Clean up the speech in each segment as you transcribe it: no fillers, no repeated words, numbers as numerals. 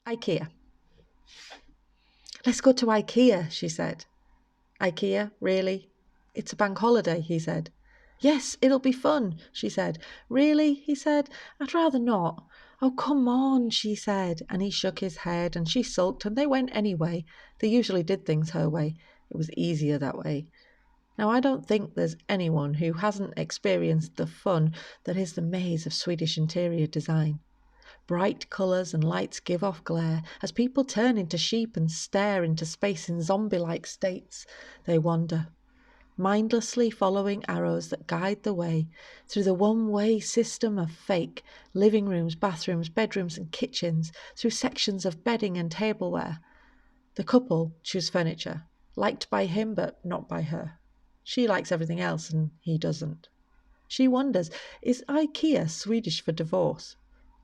Ikea. Let's go to Ikea, she said. Ikea, really? It's a bank holiday, he said. Yes, it'll be fun, she said. Really? He said. I'd rather not. Oh, come on, she said, and he shook his head, and she sulked, and they went anyway. They usually did things her way. It was easier that way. Now, I don't think there's anyone who hasn't experienced the fun that is the maze of Swedish interior design. Bright colours and lights give off glare as people turn into sheep and stare into space in zombie-like states. They wander, mindlessly following arrows that guide the way through the one-way system of fake living rooms, bathrooms, bedrooms and kitchens, through sections of bedding and tableware. The couple choose furniture, liked by him but not by her. She likes everything else and he doesn't. She wonders, is Ikea Swedish for divorce?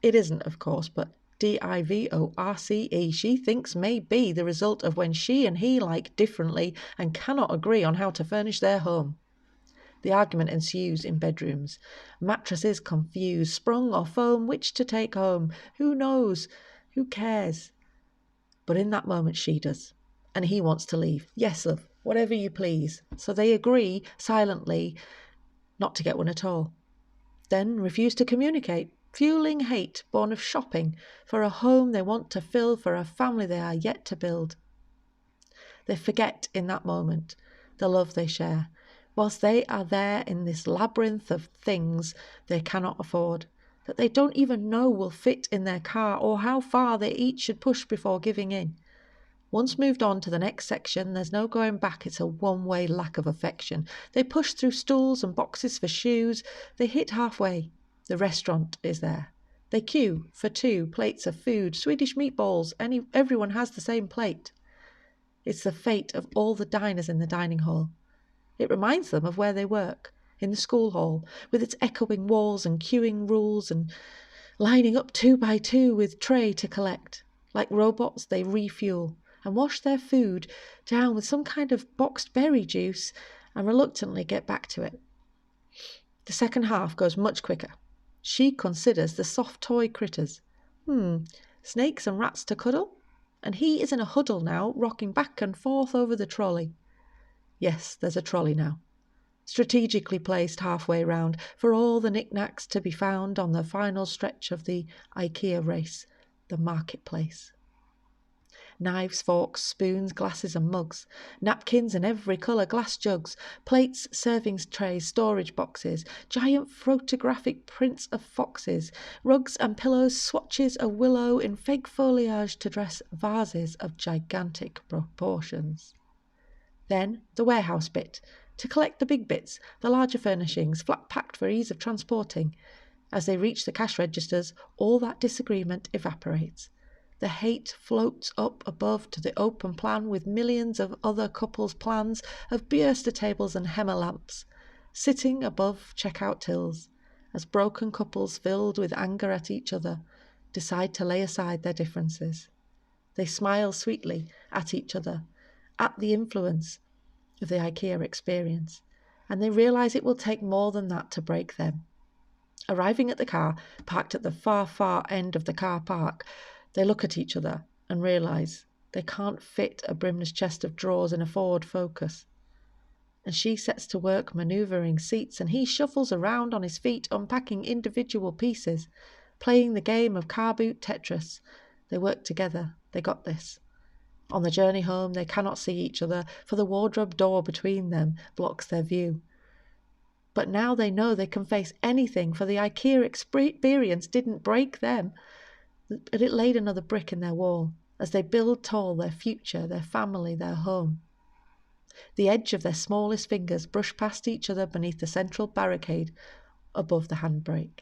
It isn't, of course, but divorce she thinks may be the result of when she and he like differently and cannot agree on how to furnish their home. The argument ensues in bedrooms. Mattresses confused, sprung or foam, which to take home. Who knows? Who cares? But in that moment she does, and he wants to leave. Yes, love, whatever you please. So they agree, silently, not to get one at all. Then refuse to communicate, fueling hate born of shopping for a home they want to fill, for a family they are yet to build. They forget in that moment the love they share, whilst they are there in this labyrinth of things they cannot afford, that they don't even know will fit in their car or how far they each should push before giving in. Once moved on to the next section, there's no going back. It's a one-way lack of affection. They push through stools and boxes for shoes. They hit halfway. The restaurant is there. They queue for 2 plates of food, Swedish meatballs. Everyone has the same plate. It's the fate of all the diners in the dining hall. It reminds them of where they work, in the school hall, with its echoing walls and queuing rules and lining up 2 by 2 with tray to collect. Like robots, they refuel and wash their food down with some kind of boxed berry juice and reluctantly get back to it. The second half goes much quicker. She considers the soft toy critters. Snakes and rats to cuddle? And he is in a huddle now, rocking back and forth over the trolley. Yes, there's a trolley now, strategically placed halfway round for all the knickknacks to be found on the final stretch of the Ikea race, the marketplace. Knives, forks, spoons, glasses and mugs, napkins in every colour, glass jugs, plates, serving trays, storage boxes, giant photographic prints of foxes, rugs and pillows, swatches of willow in fake foliage to dress vases of gigantic proportions. Then the warehouse bit, to collect the big bits, the larger furnishings, flat packed for ease of transporting. As they reach the cash registers, all that disagreement evaporates. The hate floats up above to the open plan with millions of other couples' plans of Bierster tables and Hemmer lamps, sitting above checkout tills, as broken couples filled with anger at each other decide to lay aside their differences. They smile sweetly at each other, at the influence of the Ikea experience, and they realise it will take more than that to break them. Arriving at the car, parked at the far, far end of the car park, they look at each other and realise they can't fit a brimless chest of drawers in a Ford Focus. And she sets to work manoeuvring seats, and he shuffles around on his feet, unpacking individual pieces, playing the game of car boot Tetris. They work together. They got this. On the journey home, they cannot see each other, for the wardrobe door between them blocks their view. But now they know they can face anything, for the Ikea experience didn't break them, but it laid another brick in their wall as they build tall their future, their family, their home. The edge of their smallest fingers brush past each other beneath the central barricade above the handbrake,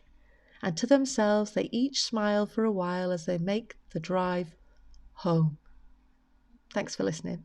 and to themselves they each smile for a while as they make the drive home. Thanks for listening.